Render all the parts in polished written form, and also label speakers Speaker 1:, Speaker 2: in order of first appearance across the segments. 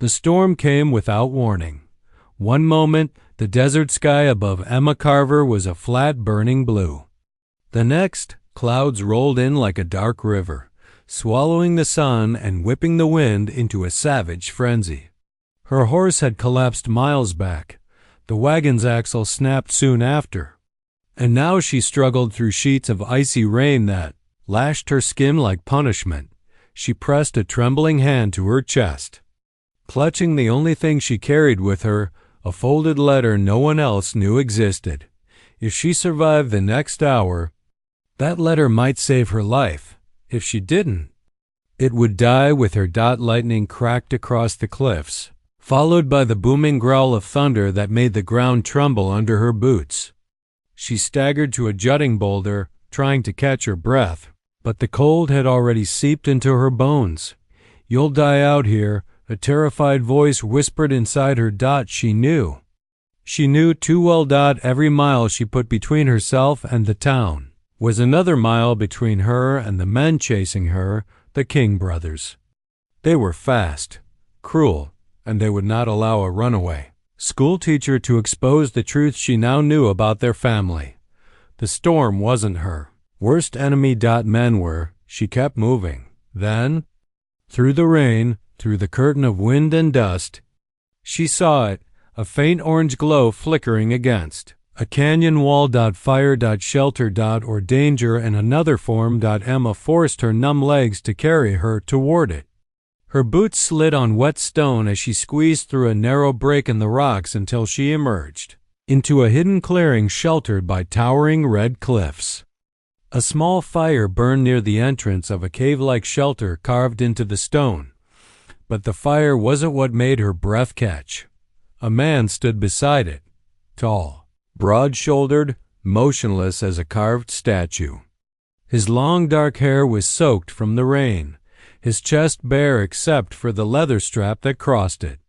Speaker 1: The storm came without warning. One moment, the desert sky above Emma Carver was a flat, burning blue. The next, clouds rolled in like a dark river, swallowing the sun and whipping the wind into a savage frenzy. Her horse had collapsed miles back. The wagon's axle snapped soon after. And now she struggled through sheets of icy rain that lashed her skin like punishment. She pressed a trembling hand to her chest. Clutching the only thing she carried with her, a folded letter no one else knew existed. If she survived the next hour, that letter might save her life. If she didn't, it would die with her. Lightning cracked across the cliffs, followed by the booming growl of thunder that made the ground tremble under her boots. She staggered to a jutting boulder, trying to catch her breath, but the cold had already seeped into her bones. "You'll die out here," a terrified voice whispered inside her. She knew. She knew too well. Every mile she put between herself and the town was another mile between her and the men chasing her, the King brothers. They were fast, cruel, and they would not allow a runaway schoolteacher to expose the truth she now knew about their family. The storm wasn't her worst enemy. Men were. She kept moving. Then, through the rain, through the curtain of wind and dust, she saw it, a faint orange glow flickering against a canyon wall. Fire. Shelter. Or danger in another form. Emma forced her numb legs to carry her toward it. Her boots slid on wet stone as she squeezed through a narrow break in the rocks until she emerged into a hidden clearing sheltered by towering red cliffs. A small fire burned near the entrance of a cave-like shelter carved into the stone. But the fire wasn't what made her breath catch. A man stood beside it, tall, broad-shouldered, motionless as a carved statue. His long dark hair was soaked from the rain, his chest bare except for the leather strap that crossed it.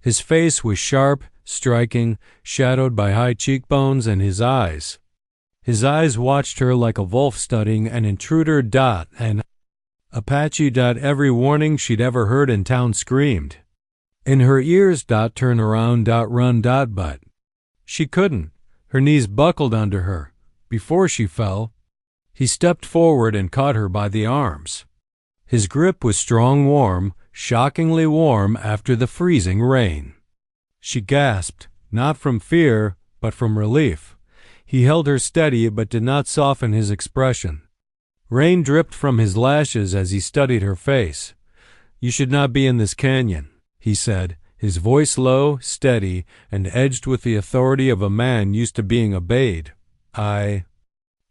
Speaker 1: His face was sharp, striking, shadowed by high cheekbones, and his eyes watched her like a wolf studying an intruder. And Apache. Every warning she'd ever heard in town screamed in her ears. Turn around. Run. But she couldn't. Her knees buckled under her. Before she fell, he stepped forward and caught her by the arms. His grip was strong, warm, shockingly warm after the freezing rain. She gasped, not from fear, but from relief. He held her steady but did not soften his expression. Rain dripped from his lashes as he studied her face. "You should not be in this canyon," he said, his voice low, steady, and edged with the authority of a man used to being obeyed. I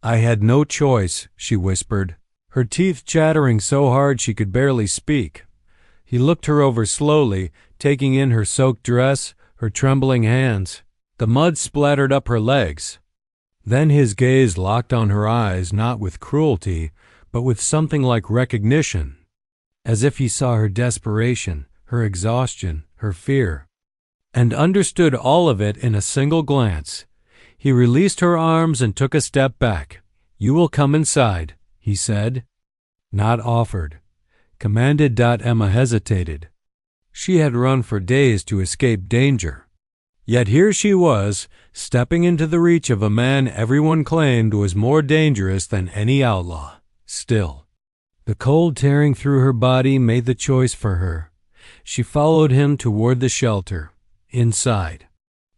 Speaker 1: had no choice," she whispered, her teeth chattering so hard she could barely speak. He looked her over slowly, taking in her soaked dress, her trembling hands. The mud splattered up her legs. Then his gaze locked on her eyes, not with cruelty, but with something like recognition, as if he saw her desperation, her exhaustion, her fear, and understood all of it in a single glance. He released her arms and took a step back. "You will come inside," he said. "Not offered." Commanded. Emma hesitated. She had run for days to escape danger. Yet here she was, stepping into the reach of a man everyone claimed was more dangerous than any outlaw. Still, the cold tearing through her body made the choice for her. She followed him toward the shelter. Inside,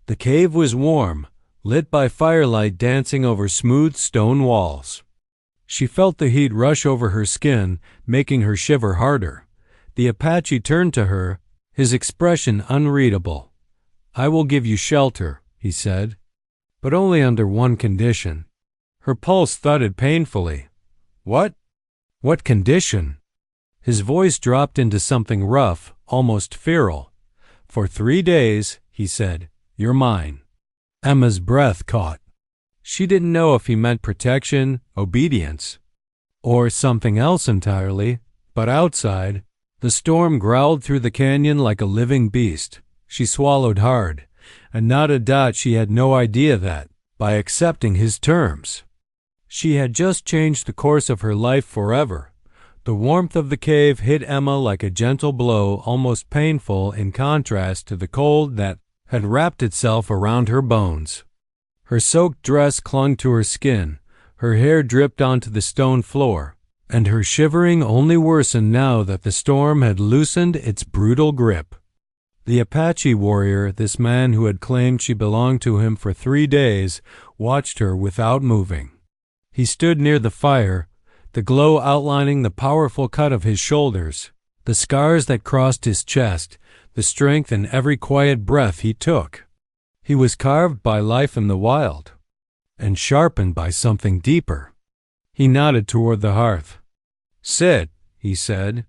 Speaker 1: the cave was warm, lit by firelight dancing over smooth stone walls. She felt the heat rush over her skin, making her shiver harder. The Apache turned to her, his expression unreadable. "I will give you shelter," he said, "but only under one condition." Her pulse thudded painfully. "What? What condition?" His voice dropped into something rough, almost feral. "For 3 days," he said, "you're mine." Emma's breath caught. She didn't know if he meant protection, obedience, or something else entirely, but outside, the storm growled through the canyon like a living beast. She swallowed hard, and she had no idea that, by accepting his terms, she had just changed the course of her life forever. The warmth of the cave hit Emma like a gentle blow, almost painful in contrast to the cold that had wrapped itself around her bones. Her soaked dress clung to her skin, her hair dripped onto the stone floor, and her shivering only worsened now that the storm had loosened its brutal grip. The Apache warrior, this man who had claimed she belonged to him for 3 days, watched her without moving. He stood near the fire, the glow outlining the powerful cut of his shoulders, the scars that crossed his chest, the strength in every quiet breath he took. He was carved by life in the wild, and sharpened by something deeper. He nodded toward the hearth. "Sit," he said.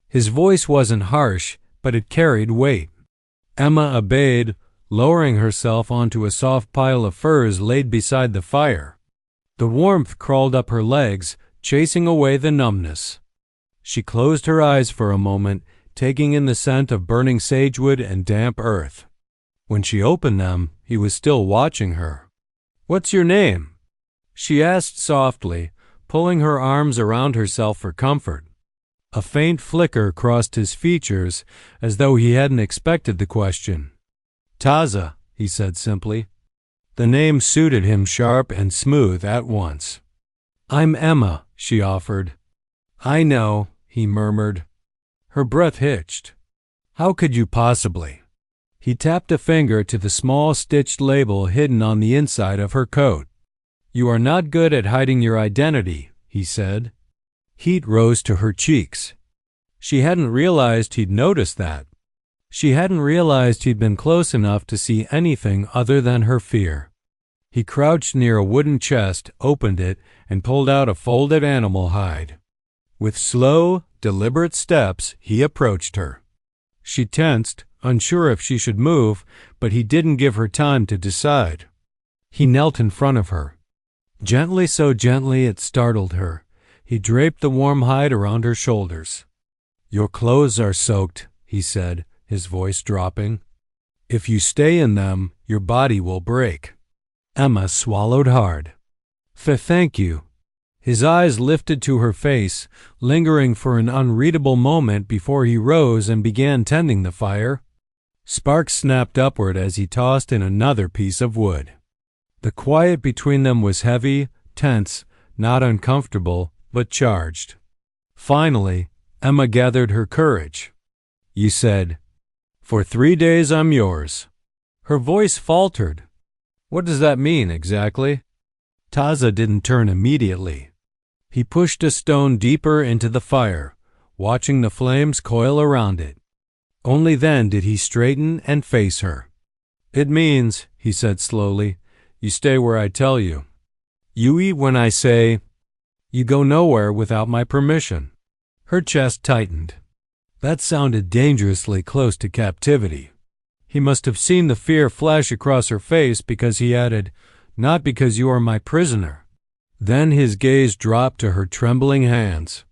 Speaker 1: His voice wasn't harsh, but it carried weight. Emma obeyed, lowering herself onto a soft pile of furs laid beside the fire. The warmth crawled up her legs, chasing away the numbness. She closed her eyes for a moment, taking in the scent of burning sagewood and damp earth. When she opened them, he was still watching her. "What's your name?" she asked softly, pulling her arms around herself for comfort. A faint flicker crossed his features, as though he hadn't expected the question. "Taza," he said simply. The name suited him sharp and smooth at once. "I'm Emma," she offered. "I know," he murmured. Her breath hitched. "How could you possibly?" He tapped a finger to the small stitched label hidden on the inside of her coat. "You are not good at hiding your identity," he said. Heat rose to her cheeks. She hadn't realized he'd noticed that. She hadn't realized he'd been close enough to see anything other than her fear. He crouched near a wooden chest, opened it, and pulled out a folded animal hide. With slow, deliberate steps, he approached her. She tensed, unsure if she should move, but he didn't give her time to decide. He knelt in front of her. Gently, so gently it startled her, he draped the warm hide around her shoulders. "Your clothes are soaked," he said, his voice dropping. "If you stay in them, your body will break." Emma swallowed hard. Thank you." His eyes lifted to her face, lingering for an unreadable moment before he rose and began tending the fire. Sparks snapped upward as he tossed in another piece of wood. The quiet between them was heavy, tense, not uncomfortable, but charged. Finally, Emma gathered her courage. "You said, 'For 3 days I'm yours.'" Her voice faltered. "What does that mean, exactly?" Taza didn't turn immediately. He pushed a stone deeper into the fire, watching the flames coil around it. Only then did he straighten and face her. "It means," he said slowly, "you stay where I tell you. You eat when I say. You go nowhere without my permission." Her chest tightened. That sounded dangerously close to captivity. He must have seen the fear flash across her face because he added, "Not because you are my prisoner." Then his gaze dropped to her trembling hands.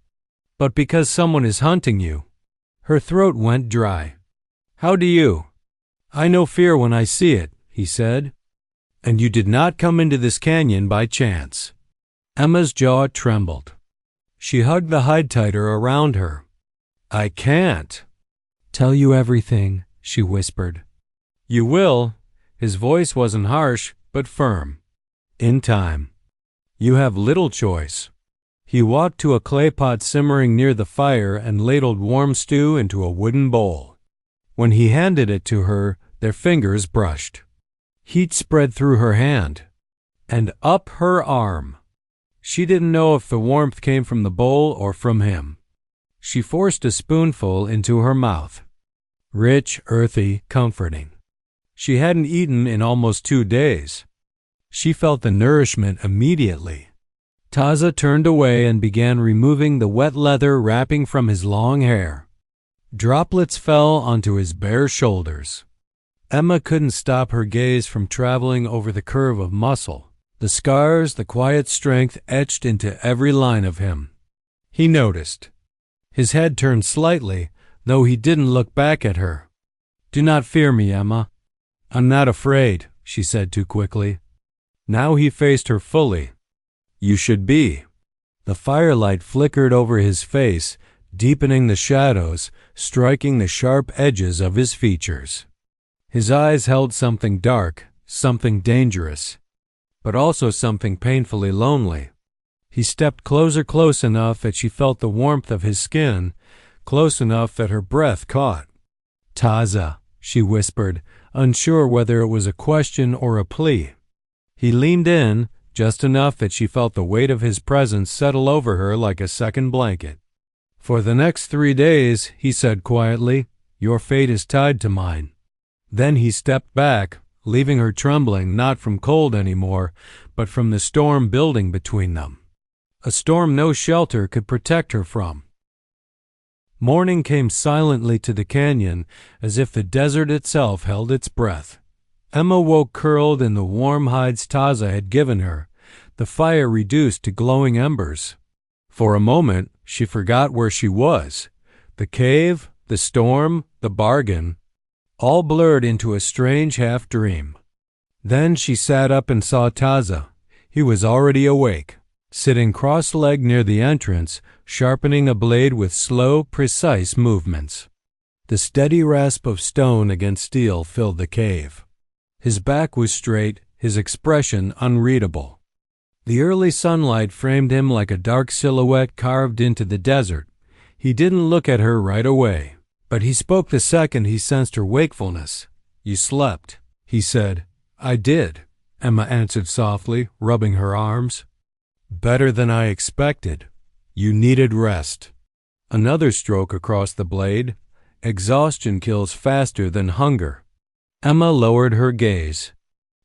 Speaker 1: "But because someone is hunting you." Her throat went dry. "How do you?" "I know fear when I see it," he said. "And you did not come into this canyon by chance." Emma's jaw trembled. She hugged the hide tighter around her. "I can't." "Tell you everything," she whispered. "You will." His voice wasn't harsh, but firm. "In time. You have little choice." He walked to a clay pot simmering near the fire and ladled warm stew into a wooden bowl. When he handed it to her, their fingers brushed. Heat spread through her hand and up her arm. She didn't know if the warmth came from the bowl or from him. She forced a spoonful into her mouth. Rich, earthy, comforting. She hadn't eaten in almost 2 days. She felt the nourishment immediately. Taza turned away and began removing the wet leather wrapping from his long hair. Droplets fell onto his bare shoulders. Emma couldn't stop her gaze from traveling over the curve of muscle, the scars, the quiet strength etched into every line of him. He noticed. His head turned slightly, though he didn't look back at her. "Do not fear me, Emma." "I'm not afraid," she said too quickly. Now he faced her fully. "You should be." The firelight flickered over his face, deepening the shadows, striking the sharp edges of his features. His eyes held something dark, something dangerous, but also something painfully lonely. He stepped close enough that she felt the warmth of his skin, close enough that her breath caught. "Taza," she whispered, unsure whether it was a question or a plea. He leaned in, just enough that she felt the weight of his presence settle over her like a second blanket. "For the next 3 days," he said quietly, "your fate is tied to mine." Then he stepped back, leaving her trembling not from cold anymore, but from the storm building between them. A storm no shelter could protect her from. Morning came silently to the canyon, as if the desert itself held its breath. Emma woke curled in the warm hides Taza had given her, the fire reduced to glowing embers. For a moment, she forgot where she was. The cave, the storm, the bargain, all blurred into a strange half-dream. Then she sat up and saw Taza. He was already awake, sitting cross-legged near the entrance, sharpening a blade with slow, precise movements. The steady rasp of stone against steel filled the cave. His back was straight, his expression unreadable. The early sunlight framed him like a dark silhouette carved into the desert. He didn't look at her right away, but he spoke the second he sensed her wakefulness. "You slept," he said. "I did," Emma answered softly, rubbing her arms. "Better than I expected. You needed rest." Another stroke across the blade. Exhaustion kills faster than hunger. Emma lowered her gaze.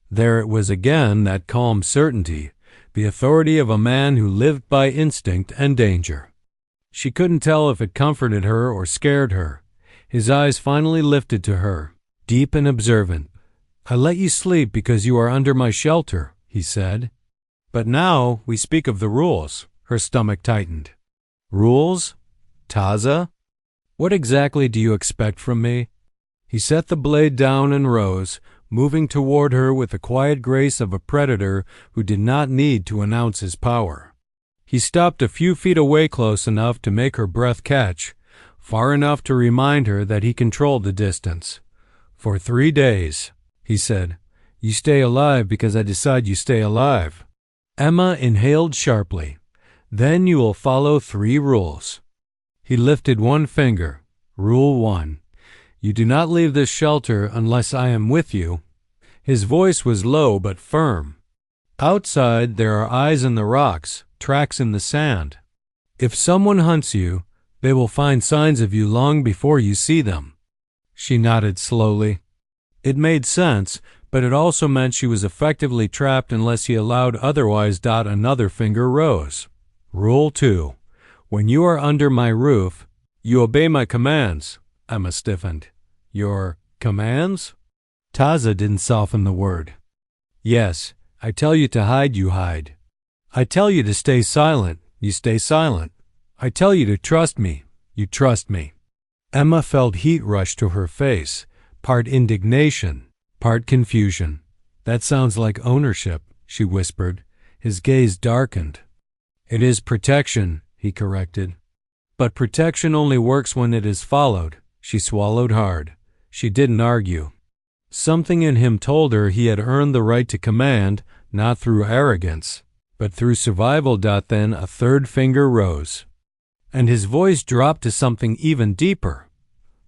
Speaker 1: There it was again, that calm certainty, the authority of a man who lived by instinct and danger. She couldn't tell if it comforted her or scared her. His eyes finally lifted to her, deep and observant. "I let you sleep because you are under my shelter," he said. "But now we speak of the rules." Her stomach tightened. "Rules? Taza? What exactly do you expect from me?" He set the blade down and rose, moving toward her with the quiet grace of a predator who did not need to announce his power. He stopped a few feet away, close enough to make her breath catch, far enough to remind her that he controlled the distance. "For 3 days," he said. "You stay alive because I decide you stay alive." Emma inhaled sharply. "Then you will follow 3 rules." He lifted one finger. "Rule 1. You do not leave this shelter unless I am with you." His voice was low but firm. "Outside there are eyes in the rocks, tracks in the sand. If someone hunts you, they will find signs of you long before you see them." She nodded slowly. It made sense, but it also meant she was effectively trapped unless he allowed otherwise. Another finger rose. "Rule 2. When you are under my roof, you obey my commands." Emma stiffened. "Your commands?" Taza didn't soften the word. "Yes, I tell you to hide, you hide. I tell you to stay silent, you stay silent. I tell you to trust me, you trust me." Emma felt heat rush to her face, part indignation, part confusion. "That sounds like ownership," she whispered. His gaze darkened. "It is protection," he corrected. "But protection only works when it is followed." She swallowed hard. She didn't argue. Something in him told her he had earned the right to command, not through arrogance, but through survival. Then a third finger rose, and his voice dropped to something even deeper.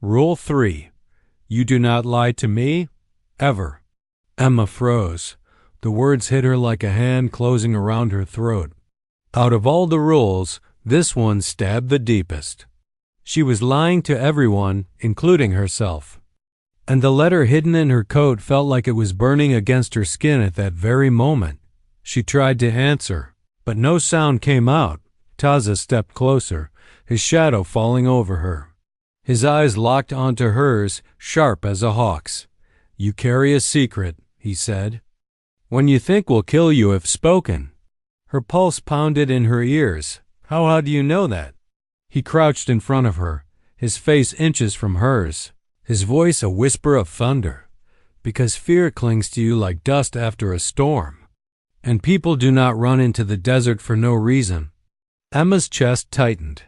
Speaker 1: "Rule 3. You do not lie to me, ever." Emma froze. The words hit her like a hand closing around her throat. Out of all the rules, this one stabbed the deepest. She was lying to everyone, including herself. And the letter hidden in her coat felt like it was burning against her skin at that very moment. She tried to answer, but no sound came out. Taza stepped closer, his shadow falling over her. His eyes locked onto hers, sharp as a hawk's. "You carry a secret," he said. "When you think will kill you if spoken." Her pulse pounded in her ears. How do you know that?" He crouched in front of her, his face inches from hers, his voice a whisper of thunder. "Because fear clings to you like dust after a storm. And people do not run into the desert for no reason. Emma's chest tightened.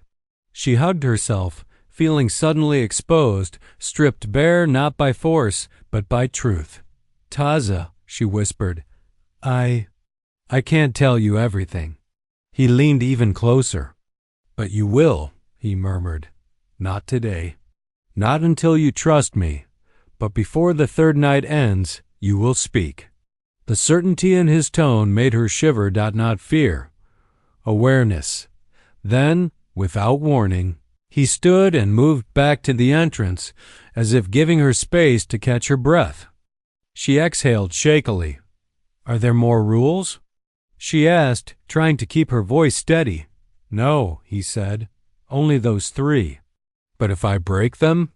Speaker 1: She hugged herself, feeling suddenly exposed, stripped bare not by force, but by truth. "Taza," she whispered, I can't tell you everything." He leaned even closer. "But you will," he murmured. "Not today. Not until you trust me. But before the third night ends, you will speak." The certainty in his tone made her shiver, not fear. Awareness. Then, without warning, he stood and moved back to the entrance, as if giving her space to catch her breath. She exhaled shakily. "Are there more rules?" she asked, trying to keep her voice steady. "No," he said, "only those 3. But if I break them?"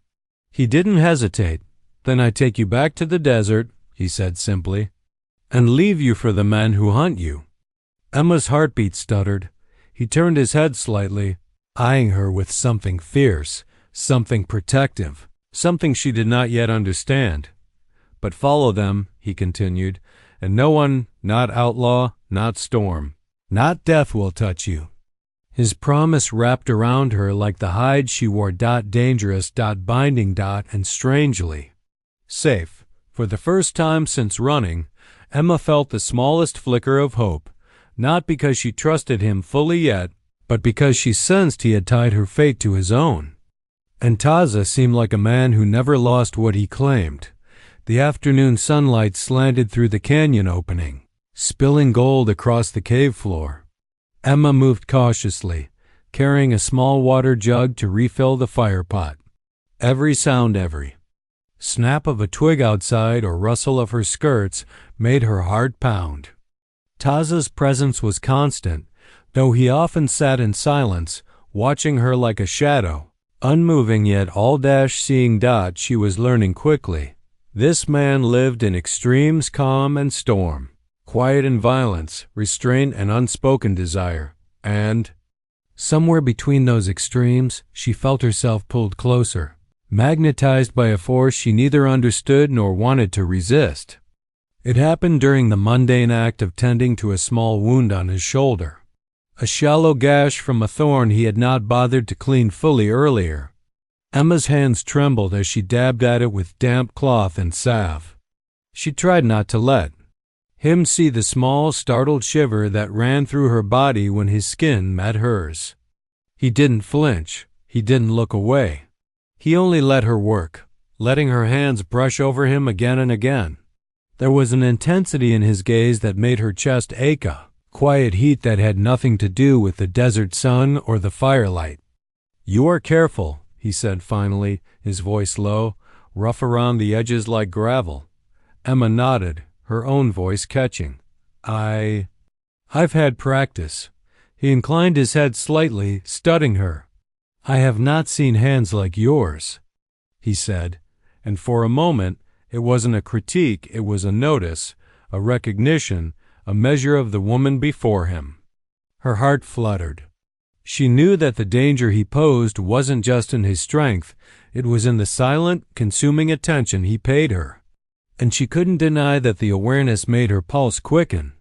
Speaker 1: He didn't hesitate. "Then I take you back to the desert," he said simply, "and leave you for the men who hunt you." Emma's heartbeat stuttered. He turned his head slightly, eyeing her with something fierce, something protective, something she did not yet understand. "But follow them," he continued, "and no one, not outlaw, not storm, not death will touch you." His promise wrapped around her like the hide she wore. Dangerous, binding, and strangely safe. For the first time since running, Emma felt the smallest flicker of hope, not because she trusted him fully yet, but because she sensed he had tied her fate to his own. And Taza seemed like a man who never lost what he claimed. The afternoon sunlight slanted through the canyon opening, spilling gold across the cave floor. Emma moved cautiously, carrying a small water jug to refill the fire pot. Every sound, every snap of a twig outside or rustle of her skirts made her heart pound. Taza's presence was constant, though he often sat in silence, watching her like a shadow, unmoving yet all-seeing. She was learning quickly. This man lived in extremes, calm and storm, quiet and violence, restraint and unspoken desire, and somewhere between those extremes she felt herself pulled closer, magnetized by a force she neither understood nor wanted to resist. It happened during the mundane act of tending to a small wound on his shoulder, a shallow gash from a thorn he had not bothered to clean fully earlier. Emma's hands trembled as she dabbed at it with damp cloth and salve. She tried not to let him see the small, startled shiver that ran through her body when his skin met hers. He didn't flinch. He didn't look away. He only let her work, letting her hands brush over him again and again. There was an intensity in his gaze that made her chest ache, a quiet heat that had nothing to do with the desert sun or the firelight. "You are careful," he said finally, his voice low, rough around the edges like gravel. Emma nodded, her own voice catching. I've had practice." He inclined his head slightly, studying her. "I have not seen hands like yours," he said, and for a moment it wasn't a critique, it was a notice, a recognition, a measure of the woman before him. Her heart fluttered. She knew that the danger he posed wasn't just in his strength, it was in the silent, consuming attention he paid her. And she couldn't deny that the awareness made her pulse quicken.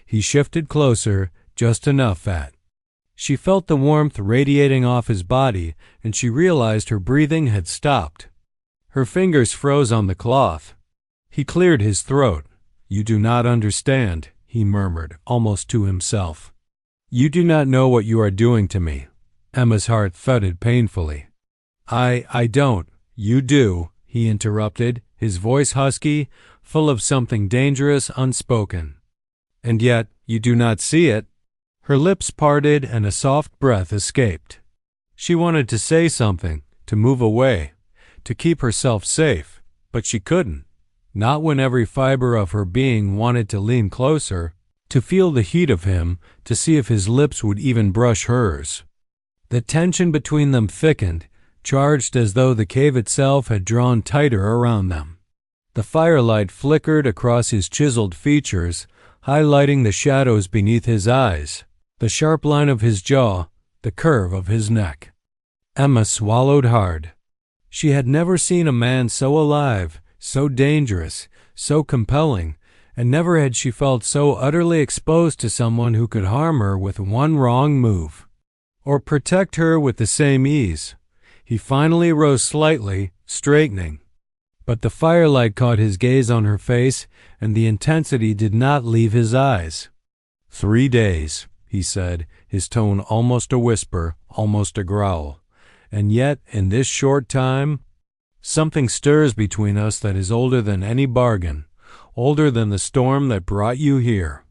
Speaker 1: He shifted closer, just enough that she felt the warmth radiating off his body, and she realized her breathing had stopped. Her fingers froze on the cloth. He cleared his throat. "You do not understand," he murmured, almost to himself. "You do not know what you are doing to me." Emma's heart thudded painfully. I don't." "You do," he interrupted, his voice husky, full of something dangerous unspoken. "And yet you do not see it." Her lips parted and a soft breath escaped. She wanted to say something, to move away, to keep herself safe, but she couldn't. Not when every fiber of her being wanted to lean closer, to feel the heat of him, to see if his lips would even brush hers. The tension between them thickened, charged as though the cave itself had drawn tighter around them. The firelight flickered across his chiseled features, highlighting the shadows beneath his eyes, the sharp line of his jaw, the curve of his neck. Emma swallowed hard. She had never seen a man so alive, so dangerous, so compelling, and never had she felt so utterly exposed to someone who could harm her with one wrong move. or protect her with the same ease. He finally rose slightly, straightening. But the firelight caught his gaze on her face, and the intensity did not leave his eyes. 3 days, he said, his tone almost a whisper, almost a growl. And yet, in this short time, something stirs between us that is older than any bargain, older than the storm that brought you here.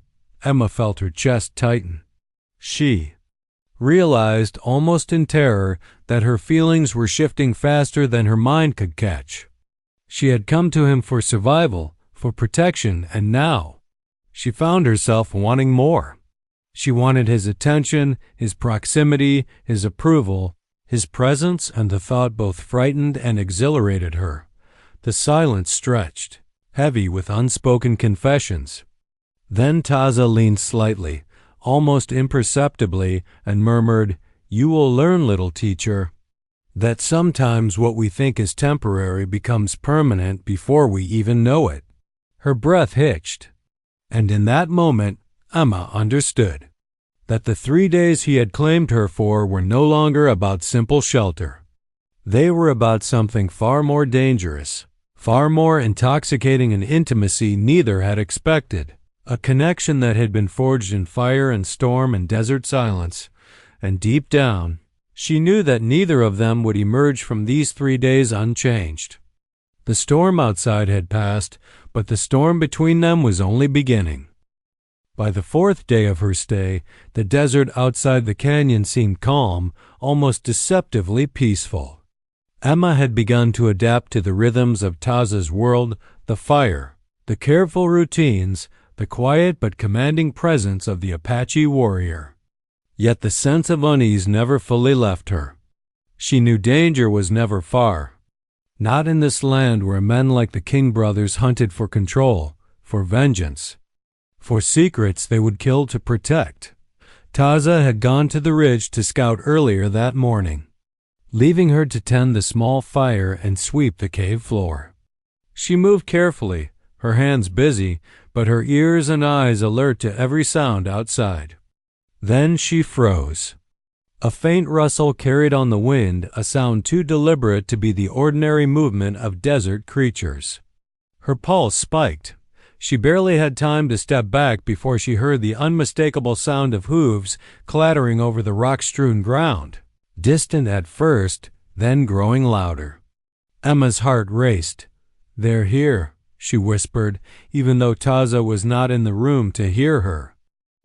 Speaker 1: Emma felt her chest tighten. She realized, almost in terror, that her feelings were shifting faster than her mind could catch. She had come to him for survival, for protection, and now she found herself wanting more. She wanted his attention, his proximity, his approval, his presence, and the thought both frightened and exhilarated her. The silence stretched, heavy with unspoken confessions. Then Taza leaned slightly, almost imperceptibly, and murmured, "You will learn, little teacher, that sometimes what we think is temporary becomes permanent before we even know it." Her breath hitched, and in that moment Emma understood that the 3 days he had claimed her for were no longer about simple shelter. They were about something far more dangerous, far more intoxicating, an intimacy neither had expected, a connection that had been forged in fire and storm and desert silence, and deep down, she knew that neither of them would emerge from these 3 days unchanged. The storm outside had passed, but the storm between them was only beginning. By the 4th day of her stay, the desert outside the canyon seemed calm, almost deceptively peaceful. Emma had begun to adapt to the rhythms of Taza's world, the fire, the careful routines, the quiet but commanding presence of the Apache warrior. Yet the sense of unease never fully left her. She knew danger was never far. Not in this land where men like the King brothers hunted for control, for vengeance, for secrets they would kill to protect. Taza had gone to the ridge to scout earlier that morning, leaving her to tend the small fire and sweep the cave floor. She moved carefully, her hands busy, but her ears and eyes alert to every sound outside. Then she froze. A faint rustle carried on the wind, a sound too deliberate to be the ordinary movement of desert creatures. Her pulse spiked. She barely had time to step back before she heard the unmistakable sound of hooves clattering over the rock-strewn ground, distant at first, then growing louder. Emma's heart raced. "They're here," she whispered, even though Taza was not in the room to hear her.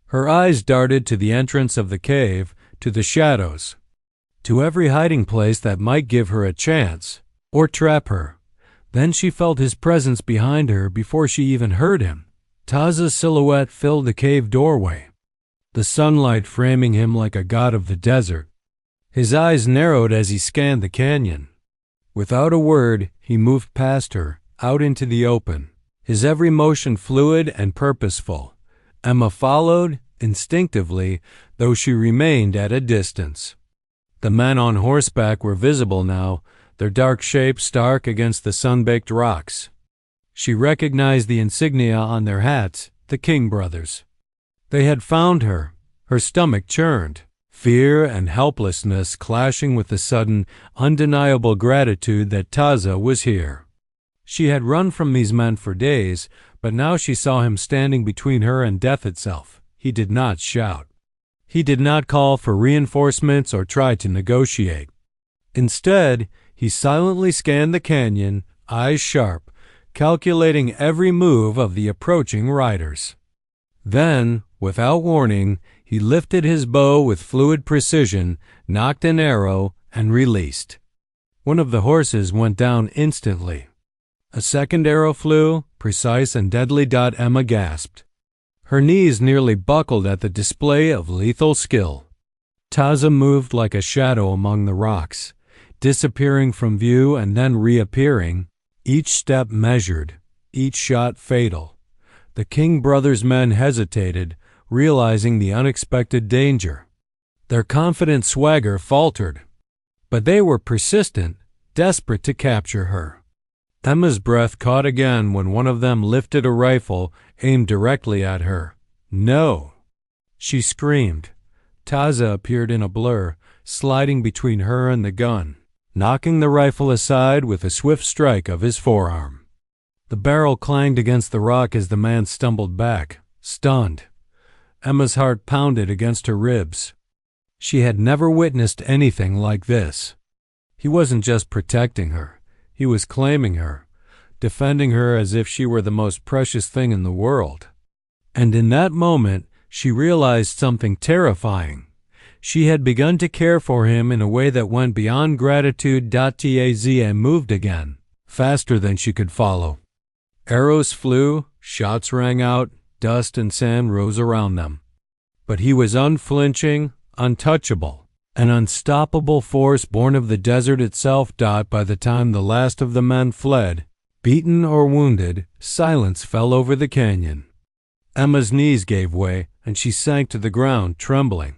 Speaker 1: Her eyes darted to the entrance of the cave, to the shadows, to every hiding place that might give her a chance, or trap her. Then she felt his presence behind her before she even heard him. Taza's silhouette filled the cave doorway, the sunlight framing him like a god of the desert. His eyes narrowed as he scanned the canyon. Without a word, he moved past her, out into the open, his every motion fluid and purposeful. Emma followed, instinctively, though she remained at a distance. The men on horseback were visible now, their dark shapes stark against the sun-baked rocks. She recognized the insignia on their hats, the King brothers. They had found her. Her stomach churned, fear and helplessness clashing with the sudden, undeniable gratitude that Taza was here. She had run from these men for days, but now she saw him standing between her and death itself. He did not shout. He did not call for reinforcements or try to negotiate. Instead, he silently scanned the canyon, eyes sharp, calculating every move of the approaching riders. Then, without warning, he lifted his bow with fluid precision, nocked an arrow, and released. One of the horses went down instantly. A second arrow flew, precise and deadly. Emma gasped. Her knees nearly buckled at the display of lethal skill. Taza moved like a shadow among the rocks, disappearing from view and then reappearing, each step measured, each shot fatal. The King brothers' men hesitated, realizing the unexpected danger. Their confident swagger faltered, but they were persistent, desperate to capture her. Emma's breath caught again when one of them lifted a rifle aimed directly at her. "No!" she screamed. Taza appeared in a blur, sliding between her and the gun, knocking the rifle aside with a swift strike of his forearm. The barrel clanged against the rock as the man stumbled back, stunned. Emma's heart pounded against her ribs. She had never witnessed anything like this. He wasn't just protecting her. He was claiming her, defending her as if she were the most precious thing in the world. And in that moment, she realized something terrifying. She had begun to care for him in a way that went beyond gratitude. Taz and moved again, faster than she could follow. Arrows flew, shots rang out, dust and sand rose around them. But he was unflinching, untouchable, an unstoppable force born of the desert itself. By the time the last of the men fled, beaten or wounded, silence fell over the canyon. Emma's knees gave way, and she sank to the ground, trembling.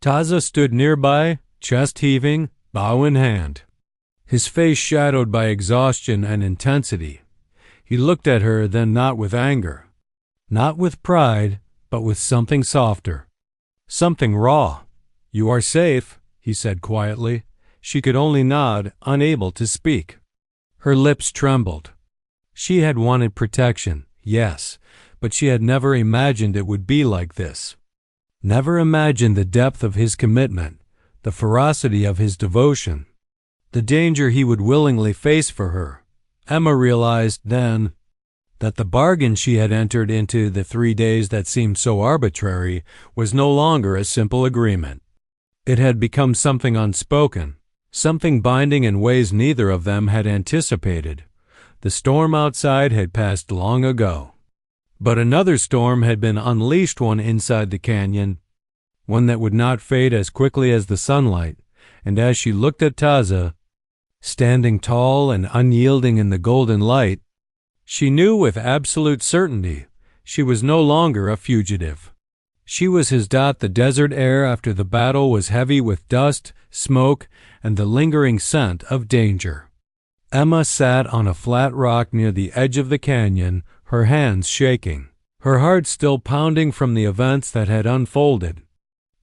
Speaker 1: Taza stood nearby, chest heaving, bow in hand, his face shadowed by exhaustion and intensity. He looked at her, then not with anger, not with pride, but with something softer, something raw. "You are safe," he said quietly. She could only nod, unable to speak. Her lips trembled. She had wanted protection, yes, but she had never imagined it would be like this. Never imagined the depth of his commitment, the ferocity of his devotion, the danger he would willingly face for her. Emma realized then that the bargain she had entered into, the 3 days that seemed so arbitrary, was no longer a simple agreement. It had become something unspoken, something binding in ways neither of them had anticipated. The storm outside had passed long ago. But another storm had been unleashed, one inside the canyon, one that would not fade as quickly as the sunlight. And as she looked at Taza, standing tall and unyielding in the golden light, she knew with absolute certainty she was no longer a fugitive. She was his. The desert air after the battle was heavy with dust, smoke, and the lingering scent of danger. Emma sat on a flat rock near the edge of the canyon, her hands shaking, her heart still pounding from the events that had unfolded.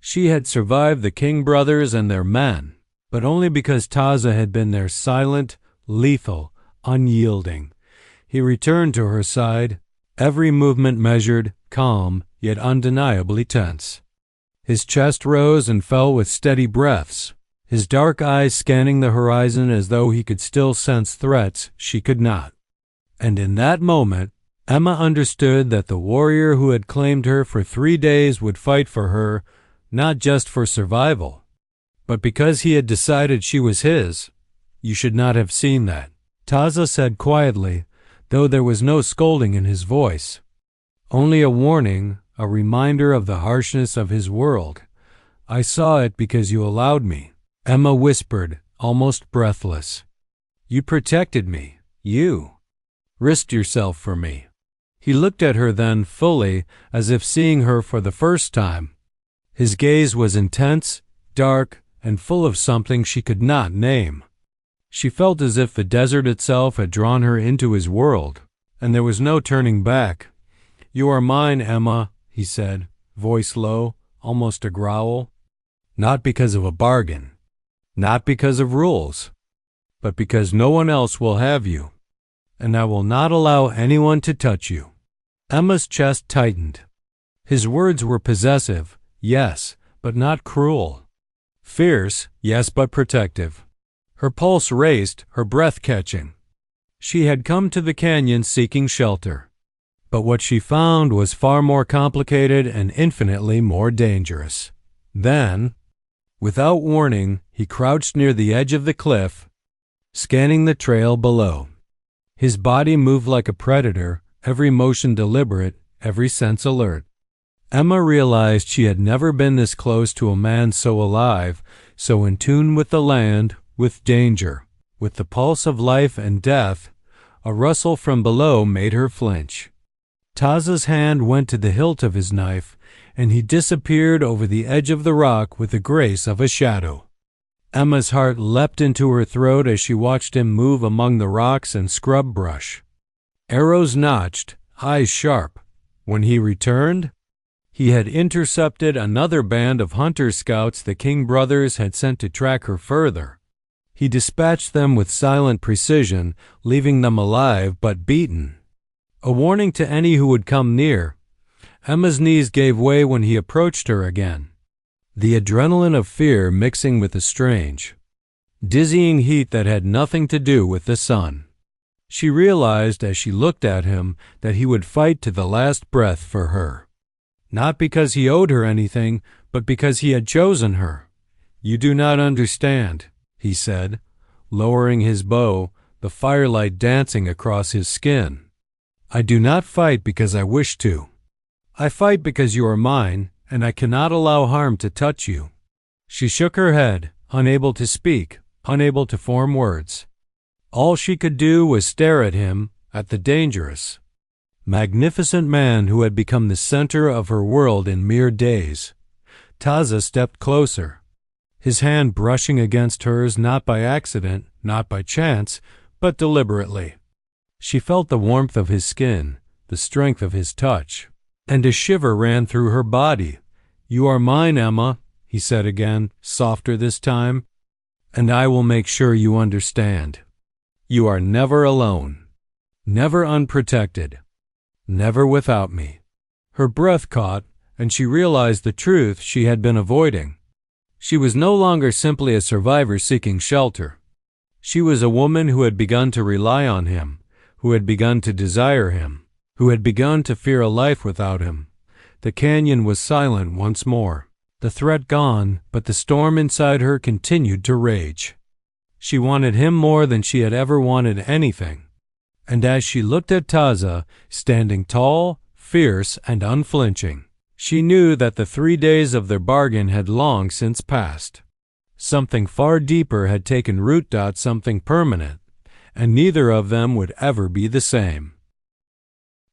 Speaker 1: She had survived the King brothers and their men, but only because Taza had been there, silent, lethal, unyielding. He returned to her side, every movement measured, calm, yet undeniably tense. His chest rose and fell with steady breaths, his dark eyes scanning the horizon as though he could still sense threats she could not. And in that moment, Emma understood that the warrior who had claimed her for 3 days would fight for her, not just for survival, but because he had decided she was his. "You should not have seen that," Taza said quietly, though there was no scolding in his voice. Only a warning, a reminder of the harshness of his world. "I saw it because you allowed me," Emma whispered, almost breathless. "You protected me. You risked yourself for me." He looked at her then fully, as if seeing her for the first time. His gaze was intense, dark, and full of something she could not name. She felt as if the desert itself had drawn her into his world, and there was no turning back. "You are mine, Emma," he said, voice low, almost a growl. "Not because of a bargain, not because of rules, but because no one else will have you, and I will not allow anyone to touch you." Emma's chest tightened. His words were possessive, yes, but not cruel. Fierce, yes, but protective. Her pulse raced, her breath catching. She had come to the canyon seeking shelter, but what she found was far more complicated and infinitely more dangerous. Then, without warning, he crouched near the edge of the cliff, scanning the trail below. His body moved like a predator, every motion deliberate, every sense alert. Emma realized she had never been this close to a man so alive, so in tune with the land, with danger, with the pulse of life and death. A rustle from below made her flinch. Taza's hand went to the hilt of his knife, and he disappeared over the edge of the rock with the grace of a shadow. Emma's heart leapt into her throat as she watched him move among the rocks and scrub brush. Arrows notched, eyes sharp. When he returned, He had intercepted another band of hunter scouts the King brothers had sent to track her further. He dispatched them with silent precision, leaving them alive but beaten. A warning to any who would come near. Emma's knees gave way when he approached her again. The adrenaline of fear mixing with the strange, dizzying heat that had nothing to do with the sun. She realized as she looked at him that he would fight to the last breath for her. Not because he owed her anything, but because he had chosen her. "You do not understand," he said, lowering his bow, the firelight dancing across his skin. "I do not fight because I wish to. I fight because you are mine, and I cannot allow harm to touch you." She shook her head, unable to speak, unable to form words. All she could do was stare at him, at the dangerous, magnificent man who had become the center of her world in mere days. Taza stepped closer, his hand brushing against hers not by accident, not by chance, but deliberately. She felt the warmth of his skin, the strength of his touch, and a shiver ran through her body. "You are mine, Emma," he said again, softer this time, "and I will make sure you understand. You are never alone, never unprotected, never without me." Her breath caught, and she realized the truth she had been avoiding. She was no longer simply a survivor seeking shelter. She was a woman who had begun to rely on him, who had begun to desire him, who had begun to fear a life without him. The canyon was silent once more, the threat gone, but the storm inside her continued to rage. She wanted him more than she had ever wanted anything. And as she looked at Taza, standing tall, fierce, and unflinching, she knew that the 3 days of their bargain had long since passed. Something far deeper had taken root. Something permanent, and neither of them would ever be the same.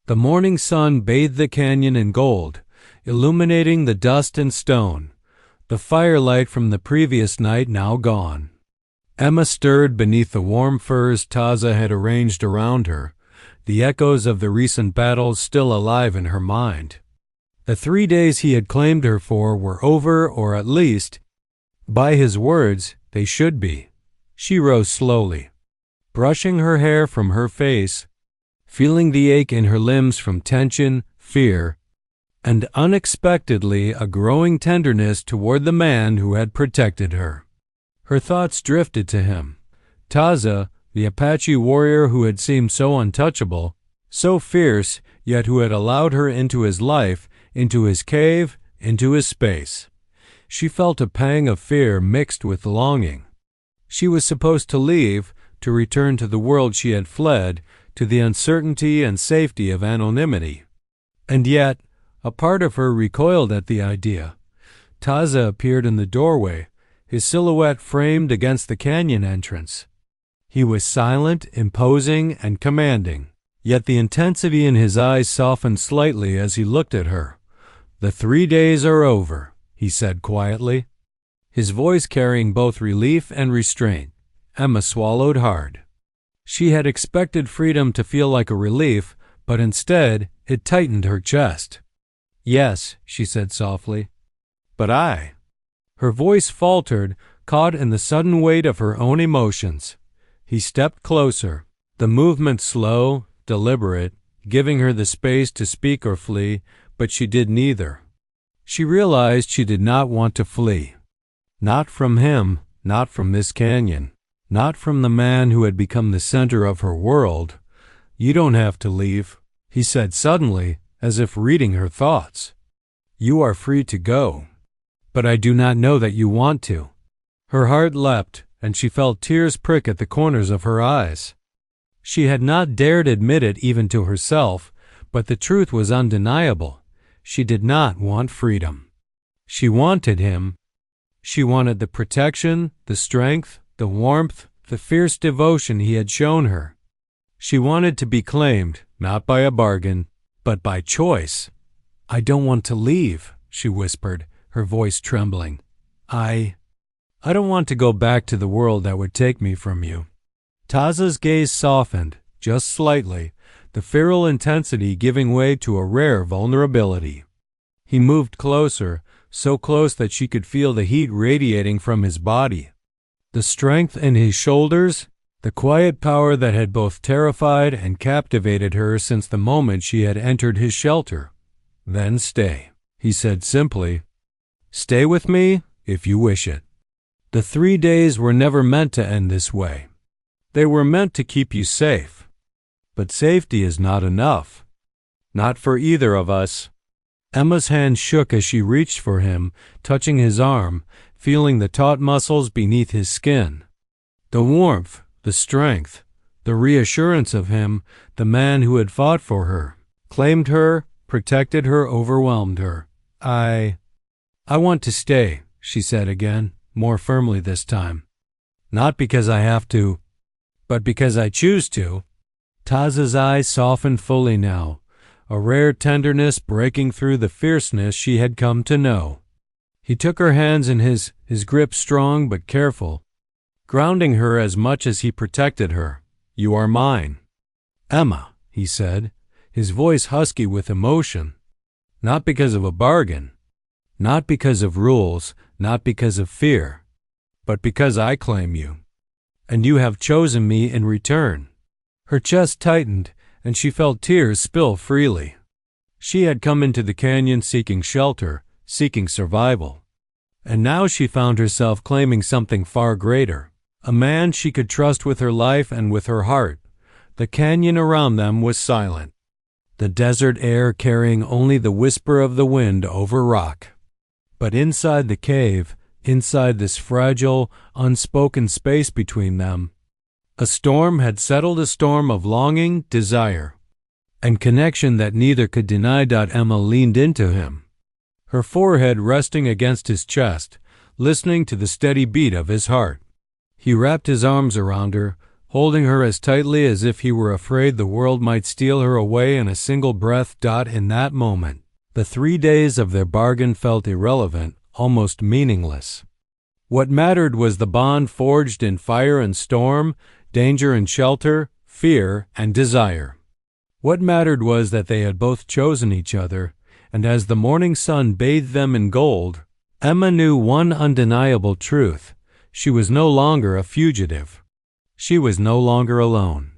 Speaker 1: The morning sun bathed the canyon in gold, illuminating the dust and stone, the firelight from the previous night now gone. Emma stirred beneath the warm furs Taza had arranged around her, the echoes of the recent battles still alive in her mind. The 3 days he had claimed her for were over, or at least, by his words, they should be. She rose slowly, brushing her hair from her face, feeling the ache in her limbs from tension, fear, and unexpectedly a growing tenderness toward the man who had protected her. Her thoughts drifted to him. Taza, the Apache warrior who had seemed so untouchable, so fierce, yet who had allowed her into his life, into his cave, into his space. She felt a pang of fear mixed with longing. She was supposed to leave, to return to the world she had fled, to the uncertainty and safety of anonymity. And yet, a part of her recoiled at the idea. Taza appeared in the doorway, his silhouette framed against the canyon entrance. He was silent, imposing, and commanding, yet the intensity in his eyes softened slightly as he looked at her. "The 3 days are over," he said quietly, his voice carrying both relief and restraint. Emma swallowed hard. She had expected freedom to feel like a relief, but instead it tightened her chest. "Yes," she said softly, "but I—" Her voice faltered, caught in the sudden weight of her own emotions. He stepped closer, the movement slow, deliberate, giving her the space to speak or flee, but she did neither. She realized she did not want to flee. Not from him, not from this canyon, not from the man who had become the center of her world. "You don't have to leave," he said suddenly, as if reading her thoughts. "You are free to go. But I do not know that you want to." Her heart leapt, and she felt tears prick at the corners of her eyes. She had not dared admit it even to herself, but the truth was undeniable. She did not want freedom. She wanted him. She wanted the protection, the strength, the warmth, the fierce devotion he had shown her. She wanted to be claimed, not by a bargain, but by choice. "I don't want to leave," she whispered, her voice trembling. I don't want to go back to the world that would take me from you." Taza's gaze softened, just slightly, the feral intensity giving way to a rare vulnerability. He moved closer, so close that she could feel the heat radiating from his body. The strength in his shoulders, the quiet power that had both terrified and captivated her since the moment she had entered his shelter. "Then stay," he said simply. "Stay with me if you wish it. The 3 days were never meant to end this way. They were meant to keep you safe. But safety is not enough. Not for either of us." Emma's hand shook as she reached for him, touching his arm, feeling the taut muscles beneath his skin. The warmth, the strength, the reassurance of him, the man who had fought for her, claimed her, protected her, overwhelmed her. I want to stay," she said again, more firmly this time. "Not because I have to, but because I choose to." Taza's eyes softened fully now, a rare tenderness breaking through the fierceness she had come to know. He took her hands in his grip strong but careful, grounding her as much as he protected her. "You are mine." "Emma," he said, his voice husky with emotion. "Not because of a bargain, not because of rules, not because of fear, but because I claim you, and you have chosen me in return." Her chest tightened, and she felt tears spill freely. She had come into the canyon seeking shelter, seeking survival. And now she found herself claiming something far greater, a man she could trust with her life and with her heart. The canyon around them was silent, the desert air carrying only the whisper of the wind over rock. But inside the cave, inside this fragile, unspoken space between them, a storm had settled, a storm of longing, desire, and connection that neither could deny. Emma leaned into him, her forehead resting against his chest, listening to the steady beat of his heart. He wrapped his arms around her, holding her as tightly as if he were afraid the world might steal her away in a single breath. In that moment, the 3 days of their bargain felt irrelevant, almost meaningless. What mattered was the bond forged in fire and storm, danger and shelter, fear and desire. What mattered was that they had both chosen each other, and as the morning sun bathed them in gold, Emma knew one undeniable truth. She was no longer a fugitive. She was no longer alone.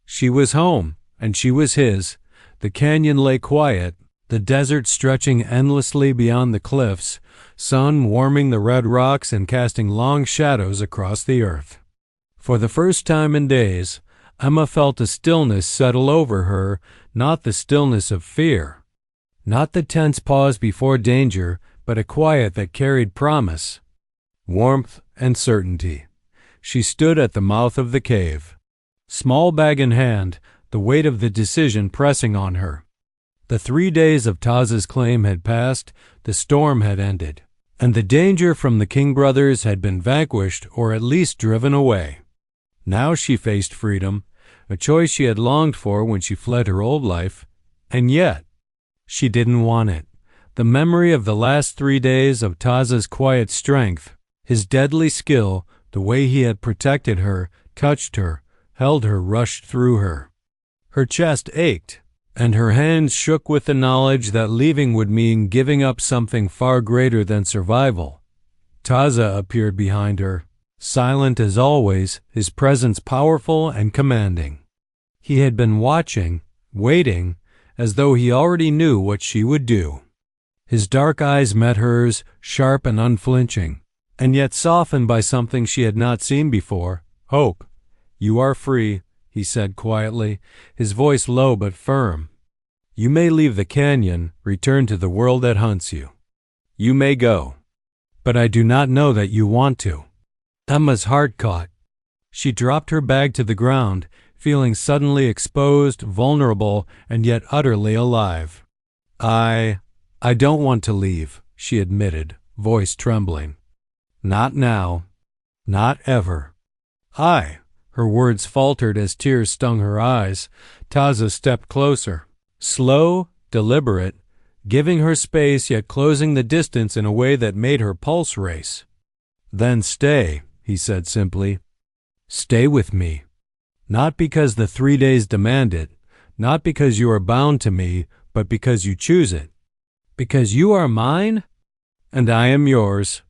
Speaker 1: She was home, and she was his. The canyon lay quiet, the desert stretching endlessly beyond the cliffs, sun warming the red rocks and casting long shadows across the earth. For the first time in days, Emma felt a stillness settle over her, not the stillness of fear, not the tense pause before danger, but a quiet that carried promise, warmth, and certainty. She stood at the mouth of the cave, small bag in hand, the weight of the decision pressing on her. The 3 days of Taza's claim had passed, the storm had ended, and the danger from the King brothers had been vanquished or at least driven away. Now she faced freedom, a choice she had longed for when she fled her old life, and yet she didn't want it. The memory of the last 3 days, of Taza's quiet strength, his deadly skill, the way he had protected her, touched her, held her, rushed through her. Her chest ached, and her hands shook with the knowledge that leaving would mean giving up something far greater than survival. Taza appeared behind her, silent as always, his presence powerful and commanding. He had been watching, waiting, as though he already knew what she would do. His dark eyes met hers, sharp and unflinching, and yet softened by something she had not seen before, hope. "You are free," he said quietly, his voice low but firm. "You may leave the canyon, return to the world that hunts you. You may go. But I do not know that you want to." Emma's heart caught. She dropped her bag to the ground, feeling suddenly exposed, vulnerable, and yet utterly alive. I don't want to leave," she admitted, voice trembling. "Not now. Not ever." Her words faltered as tears stung her eyes. Taza stepped closer, slow, deliberate, giving her space yet closing the distance in a way that made her pulse race. "Then stay," he said simply. "Stay with me. Not because the 3 days demand it, not because you are bound to me, but because you choose it. Because you are mine, and I am yours.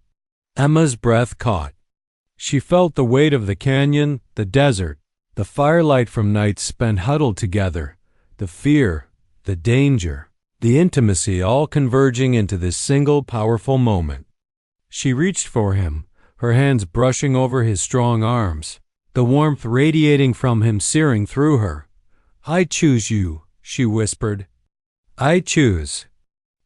Speaker 1: Emma's breath caught. She felt the weight of the canyon, the desert, the firelight from nights spent huddled together, the fear, the danger, the intimacy all converging into this single powerful moment. She reached for him, her hands brushing over his strong arms, the warmth radiating from him searing through her. I choose you, she whispered. I choose.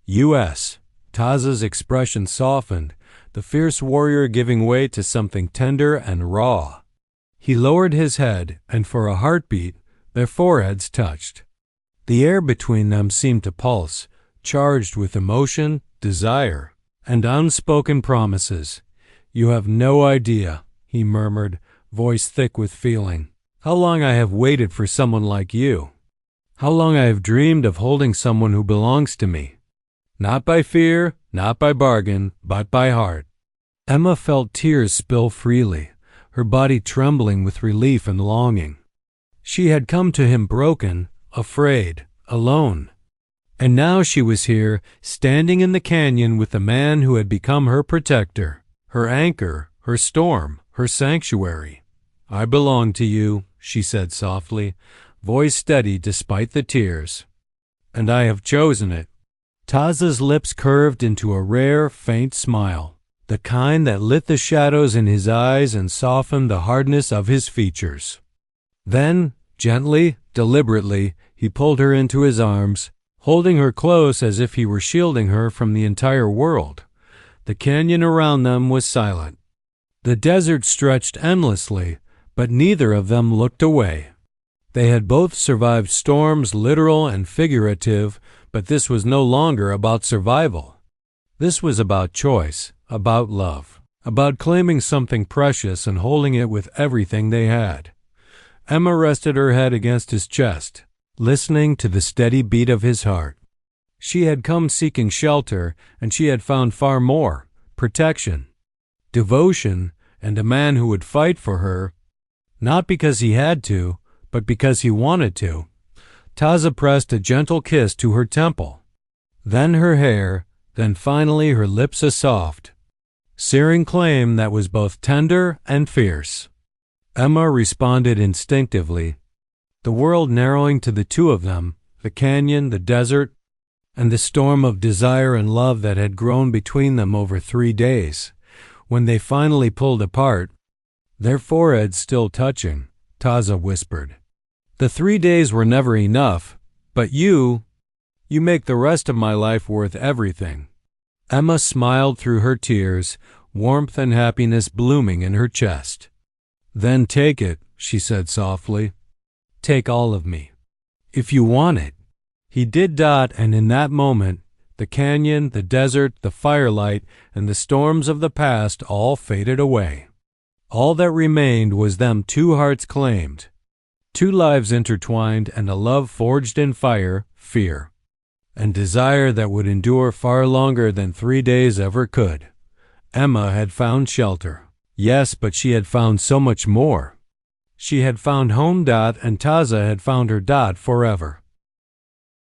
Speaker 1: U.S. Taza's expression softened, the fierce warrior giving way to something tender and raw. He lowered his head, and for a heartbeat, their foreheads touched. The air between them seemed to pulse, charged with emotion, desire, and unspoken promises. You have no idea, he murmured, voice thick with feeling, how long I have waited for someone like you. How long I have dreamed of holding someone who belongs to me. Not by fear, not by bargain, but by heart. Emma felt tears spill freely, her body trembling with relief and longing. She had come to him broken, afraid, alone. And now she was here, standing in the canyon with the man who had become her protector, her anchor, her storm, her sanctuary. I belong to you, she said softly, voice steady despite the tears. And I have chosen it. Taza's lips curved into a rare, faint smile, the kind that lit the shadows in his eyes and softened the hardness of his features. Then, gently, deliberately, he pulled her into his arms, holding her close as if he were shielding her from the entire world. The canyon around them was silent. The desert stretched endlessly, but neither of them looked away. They had both survived storms, literal and figurative, but this was no longer about survival. This was about choice, about love, about claiming something precious and holding it with everything they had. Emma rested her head against his chest, listening to the steady beat of his heart. She had come seeking shelter, and she had found far more: protection, devotion, and a man who would fight for her, not because he had to, but because he wanted to. Taza pressed a gentle kiss to her temple, then her hair, then finally her lips a soft, searing claim that was both tender and fierce. Emma responded instinctively, the world narrowing to the two of them, the canyon, the desert, and the storm of desire and love that had grown between them over 3 days. When they finally pulled apart, their foreheads still touching, Taza whispered, the 3 days were never enough, but you make the rest of my life worth everything. Emma smiled through her tears, warmth and happiness blooming in her chest. Then take it, she said softly. Take all of me, if you want it. He did that, and in that moment, the canyon, the desert, the firelight, and the storms of the past all faded away. All that remained was them two hearts claimed, 2 lives intertwined, and a love forged in fire, fear, and desire that would endure far longer than 3 days ever could. Emma had found shelter. Yes, but she had found so much more. She had found home, and Taza had found her forever.